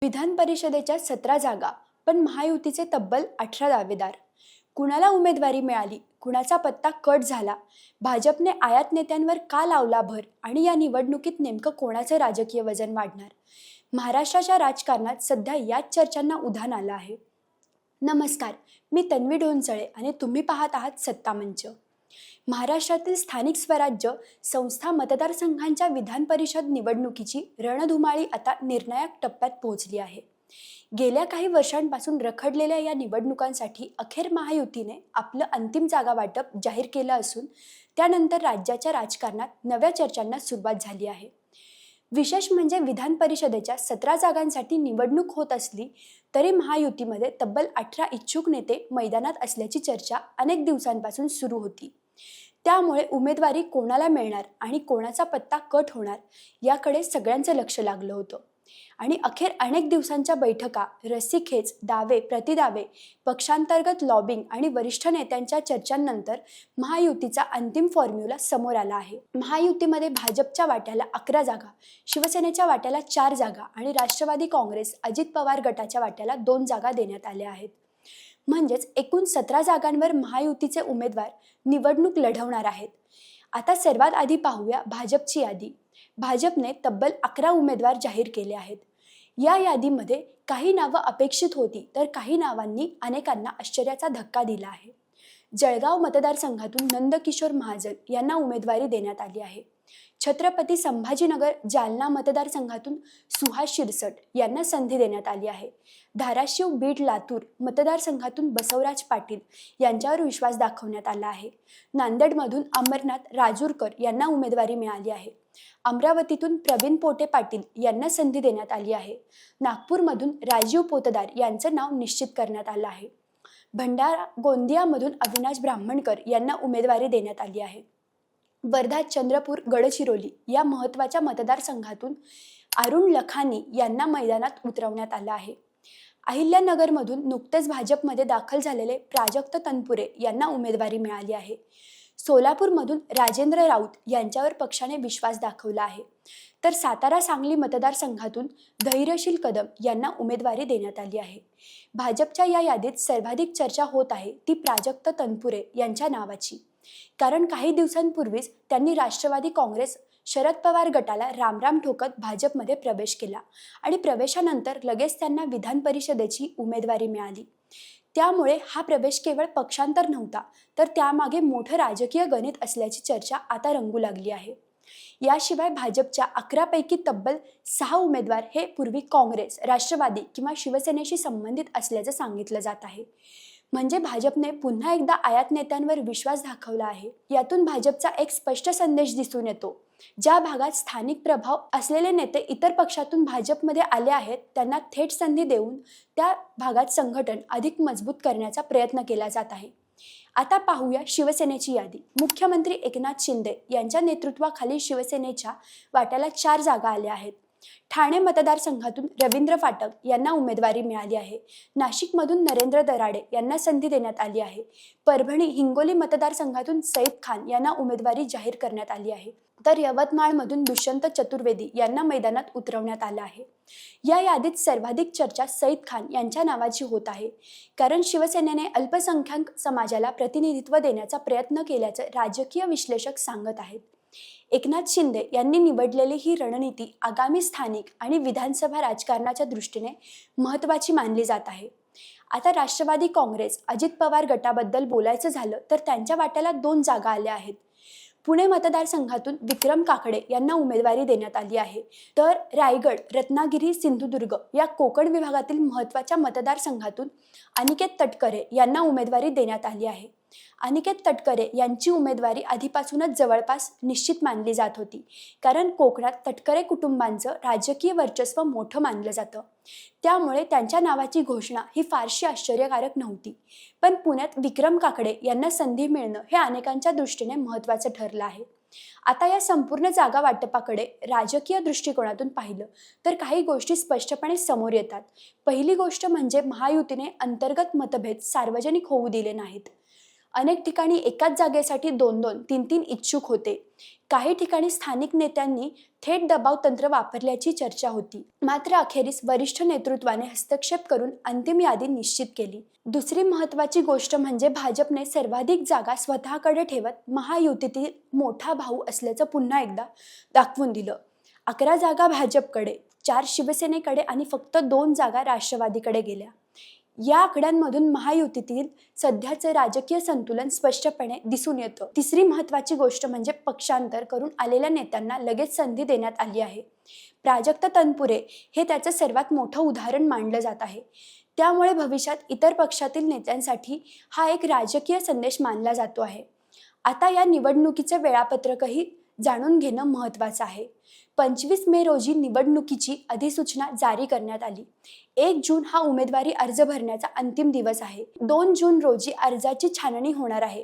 विधान परिषदेच्या 17 जागा, पण महायुतीचे तब्बल 18 दावेदार. कुणाला उमेदवारी मिळाली, कुणाचा पत्ता कट झाला, भाजपने आयात नेत्यांवर का लावला भर आणि या निवडणुकीत नेमकं कोणाचं राजकीय वजन वाढणार? महाराष्ट्राच्या राजकारणात सध्या याच चर्चांना उधाण आलं आहे. नमस्कार, मी तन्वी ढोंसळे आणि तुम्ही पाहत आहात सत्ता मंच. महाराष्ट्रातील स्थानिक स्वराज्य संस्था मतदारसंघांच्या विधान परिषद निवडणुकीची रणधुमाळी आता निर्णायक टप्प्यात पोहोचली आहे. गेल्या काही वर्षांपासून रखडलेल्या या निवडणुकांसाठी अखेर महायुतीने आपलं अंतिम जागा वाटप जाहीर केलं असून त्यानंतर राज्याच्या राजकारणात नव्या चर्चांना सुरुवात झाली आहे. विशेष म्हणजे विधान परिषदेच्या 17 जागांसाठी निवडणूक होत असली तरी महायुतीमध्ये तब्बल 18 इच्छुक नेते मैदानात असल्याची चर्चा अनेक दिवसांपासून सुरू होती. त्यामुळे उमेदवारी कोणाला मिळणार आणि कोणाचा पत्ता कट होणार याकडे सगळ्यांचं लक्ष लागलं होतं. आणि अखेर अनेक दिवसांच्या बैठका, रस्सीखेच, दावे प्रतिदावे, पक्षांतर्गत लॉबिंग आणि वरिष्ठ नेत्यांच्या चर्चांनंतर महायुतीचा अंतिम फॉर्म्युला समोर आला आहे. महायुतीमध्ये भाजपच्या वाट्याला 11 जागा, शिवसेनेच्या वाट्याला 4 जागा आणि राष्ट्रवादी काँग्रेस, अजित पवार गटाच्या वाट्याला 2 जागा देण्यात आल्या आहेत. म्हणजेच एकूण 17 जागांवर महायुतीचे उमेदवार निवडणूक लढवणार आहेत. आता सर्वात आधी पाहूया भाजपची यादी. भाजपने तब्बल 11 उमेदवार जाहीर केले आहेत. या यादीमध्ये काही नावं अपेक्षित होती तर काही नावांनी अनेकांना आश्चर्याचा धक्का दिला आहे. जळगाव मतदारसंघातून नंदकिशोर महाजन यांना उमेदवारी देण्यात आली आहे. छत्रपती संभाजीनगर जालना मतदारसंघातून सुहास शिरसट यांना संधी देण्यात आली आहे. धाराशिव बीड लातूर मतदारसंघातून बसवराज पाटील यांच्यावर विश्वास दाखवण्यात आला आहे. नांदेडमधून अमरनाथ राजूरकर यांना उमेदवारी मिळाली आहे. अमरावतीतून प्रवीण पोटे पाटील यांना संधी देण्यात आली आहे. नागपूरमधून राजीव पोतदार यांचं नाव निश्चित करण्यात आलं आहे. भंडारा गोंदियामधून अविनाश ब्राह्मणकर यांना उमेदवारी देण्यात आली आहे. वर्धा चंद्रपूर गडचिरोली या महत्त्वाच्या मतदारसंघातून अरुण लखानी यांना मैदानात उतरवण्यात आलं आहे. अहिल्यानगरमधून नुकतेच भाजपमध्ये दाखल झालेले प्राजक्त तनपुरे यांना उमेदवारी मिळाली आहे. सोलापूरमधून राजेंद्र राऊत यांच्यावर पक्षाने विश्वास दाखवला आहे. तर सातारा सांगली मतदारसंघातून धैर्यशील कदम यांना उमेदवारी देण्यात आली आहे. भाजपच्या या यादीत सर्वाधिक चर्चा होत आहे ती प्राजक्त तनपुरे यांच्या नावाची. कारण काही दिवसांपूर्वीच त्यांनी राष्ट्रवादी काँग्रेस शरद पवार गटाला रामराम ठोकत भाजपमध्ये प्रवेश केला आणि प्रवेशानंतर लगेच त्यांना विधान परिषदेची उमेदवारी मिळाली. त्यामुळे हा प्रवेश केवळ पक्षांतर नव्हता तर त्यामागे मोठं राजकीय गणित असल्याची चर्चा आता रंगू लागली आहे. याशिवाय भाजपच्या 11 पैकी तब्बल 6 उमेदवार हे पूर्वी काँग्रेस, राष्ट्रवादी किंवा शिवसेनेशी संबंधित असल्याचं सांगितलं जात आहे. म्हणजे भाजपने पुन्हा एकदा आयात नेत्यांवर विश्वास दाखवला आहे. यातून भाजपचा एक स्पष्ट संदेश दिसून येतो. ज्या भागात स्थानिक प्रभाव असलेले नेते इतर पक्षातून भाजपमध्ये आले आहेत त्यांना थेट संधी देऊन त्या भागात संघटन अधिक मजबूत करण्याचा प्रयत्न केला जात आहे. आता पाहूया शिवसेनेची यादी. मुख्यमंत्री एकनाथ शिंदे यांच्या नेतृत्वाखाली शिवसेनेच्या वाट्याला 4 जागा आल्या आहेत. ठाणे मतदारसंघातून रवींद्र फाटक यांना उमेदवारी मिळाली आहे. नाशिकमधून नरेंद्र दराडे यांना संधी देण्यात आली आहे. परभणी हिंगोली मतदारसंघातून सईद खान यांना उमेदवारी जाहीर करण्यात आली आहे. तर यवतमाळमधून दुष्यंत चतुर्वेदी यांना मैदानात उतरवण्यात आलं आहे. या यादीत सर्वाधिक चर्चा सईद खान यांच्या नावाची होत आहे. कारण शिवसेनेने अल्पसंख्याक समाजाला प्रतिनिधित्व देण्याचा प्रयत्न केल्याचं राजकीय विश्लेषक सांगत आहेत. एकनाथ शिंदे यांनी निवडलेली ही रणनीती आगामी स्थानिक आणि विधानसभा राजकारणाच्या दृष्टीने महत्त्वाची मानली जात आहे. आता राष्ट्रवादी काँग्रेस, अजित पवार गटाबद्दल बोलायचं झालं तर त्यांच्या वाट्याला 2 जागा आल्या आहेत. पुणे मतदारसंघातून विक्रम काकडे यांना उमेदवारी देण्यात आली आहे. तर रायगड, रत्नागिरी, सिंधुदुर्ग या कोकण विभागातील महत्त्वाच्या मतदारसंघातून अनिकेत तटकरे यांना उमेदवारी देण्यात आली आहे. अनिकेत तटकरे यांची उमेदवारी आधीपासूनच जवळपास निश्चित मानली जात होती. कारण कोकणात तटकरे कुटुंबांचं राजकीय वर्चस्व मोठं मानलं जातं. त्यामुळे त्यांच्या नावाची घोषणा ही फारशी आश्चर्यकारक नव्हती. पण पुण्यात विक्रम काकडे यांना संधी मिळणं हे अनेकांच्या दृष्टीने महत्त्वाचं ठरलं आहे. आता या संपूर्ण जागा वाटपाकडे राजकीय दृष्टिकोनातून पाहिलं तर काही गोष्टी स्पष्टपणे समोर येतात. पहिली गोष्ट म्हणजे महायुतीने अंतर्गत मतभेद सार्वजनिक होऊ दिले नाहीत. अनेक ठिकाणी एकाच जागेसाठी 2-2, 3-3 इच्छुक होते. काही ठिकाणी स्थानिक नेत्यांनी थेट दबाव तंत्र वापरल्याची चर्चा होती. मात्र अखेरीस वरिष्ठ नेतृत्वाने हस्तक्षेप करून अंतिम यादी निश्चित केली. दुसरी महत्त्वाची गोष्ट म्हणजे भाजपने सर्वाधिक जागा स्वतःकडे ठेवत महायुतीतील मोठा भाऊ असल्याचं पुन्हा एकदा दाखवून दिलं. 11 जागा भाजपकडे, 4 शिवसेनेकडे आणि फक्त 2 जागा राष्ट्रवादीकडे गेल्या. या आकड्यांमधून महायुतीतील सध्याचे राजकीय संतुलन स्पष्टपणे दिसून येतं. तिसरी महत्त्वाची गोष्ट म्हणजे पक्षांतर करून आलेल्या नेत्यांना लगेच संधी देण्यात आली आहे. प्राजक्त तनपुरे हे त्याचं सर्वात मोठं उदाहरण मानलं जात आहे. त्यामुळे भविष्यात इतर पक्षातील नेत्यांसाठी हा एक राजकीय संदेश मानला जातो आहे. आता या निवडणुकीचे वेळापत्रकही जाणून घेणं महत्त्वाचं आहे. 25 मे रोजी निवडणुकीची अधिसूचना जारी करण्यात आली. 1 जून हा उमेदवारी अर्ज भरण्याचा अंतिम दिवस आहे. 2 जून रोजी अर्जाची छाननी होणार आहे.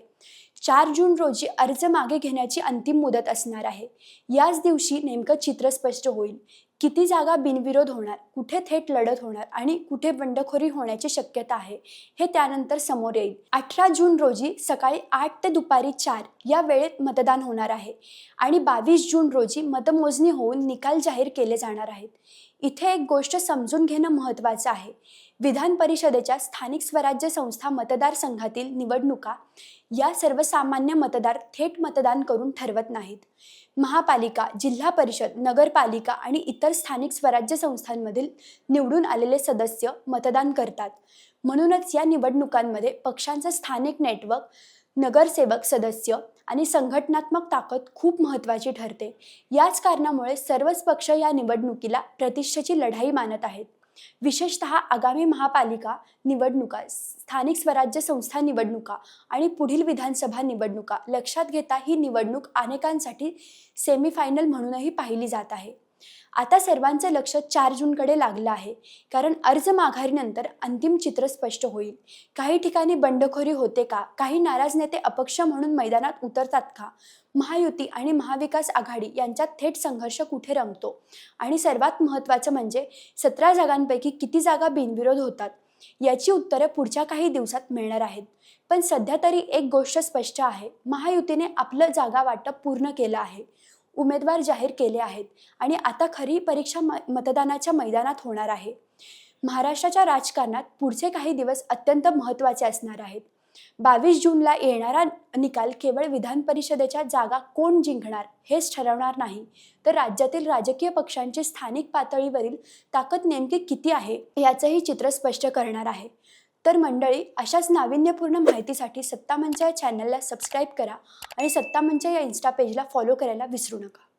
4 जून रोजी अर्ज मागे घेण्याची अंतिम मुदत असणार आहे. याच दिवशी नेमकं चित्र स्पष्ट होईल. किती जागा बिनविरोध होणार, कुठे थेट लढत होणार आणि कुठे बंडखोरी होण्याची शक्यता आहे हे त्यानंतर समोर येईल. 18 जून रोजी सकाळी 8 ते दुपारी 4 या वेळेत मतदान होणार आहे आणि 22 जून रोजी मतमोजणी होऊन निकाल जाहीर केले जाणार आहेत. इथे एक गोष्ट समजून घेणं महत्त्वाचं आहे. विधान परिषदेच्या स्थानिक स्वराज्य संस्था मतदारसंघातील निवडणुका या सर्वसामान्य मतदार थेट मतदान करून ठरवत नाहीत. महापालिका, जिल्हा परिषद, नगरपालिका आणि इतर स्थानिक स्वराज्य संस्थांमधील निवडून आलेले सदस्य मतदान करतात. म्हणूनच या निवडणुकांमध्ये पक्षांचं स्थानिक नेटवर्क, नगरसेवक सदस्य आणि संघटनात्मक ताकद खूप महत्त्वाची ठरते. याच कारणामुळे सर्वच पक्ष या निवडणुकीला प्रतिष्ठेची लढाई मानत आहेत. विशेषतः आगामी महापालिका निवडणुका, स्थानिक स्वराज्य संस्था निवडणुका आणि पुढील विधानसभा निवडणुका लक्षात घेता ही निवडणूक अनेकांसाठी सेमीफायनल म्हणूनही पाहिली जात आहे. आता सर्वांचं लक्ष 4 जूनकडे लागलं आहे, कारण अर्ज माघारीनंतर अंतिम चित्र स्पष्ट होईल. काही ठिकाणी बंडखोरी होते का? काही नाराज नेते अपक्ष म्हणून मैदानात उतरतात का? महायुती आणि महाविकास आघाडी यांच्यात थेट संघर्ष कुठे रंगतो? आणि सर्वात महत्त्वाचं म्हणजे 17 जागांपैकी किती जागा बिनविरोध होतात? याची उत्तरे पुढच्या काही दिवसात मिळणार आहेत. पण सध्या तरी एक गोष्ट स्पष्ट आहे, महायुतीने आपलं जागा वाटप पूर्ण केलं आहे. उमेदवार जाहीर केले आहेत आणि आता खरी परीक्षा मतदानाच्या मैदानात होणार आहे. महाराष्ट्राच्या राजकारणात पुढचे काही दिवस अत्यंत महत्त्वाचे असणार आहेत. 22 जूनला येणारा निकाल केवळ विधान परिषदेच्या जागा कोण जिंकणार हेच ठरवणार नाही, तर राज्यातील राजकीय पक्षांची स्थानिक पातळीवरील ताकद नेमकी किती आहे याचंही चित्र स्पष्ट करणार आहे. तर मंडळी, अशाच नाविन्यपूर्ण माहितीसाठी सत्ता मंच या चॅनलला सबस्क्राईब करा आणि सत्ता मंच या इन्स्टा पेजला फॉलो करायला विसरू नका.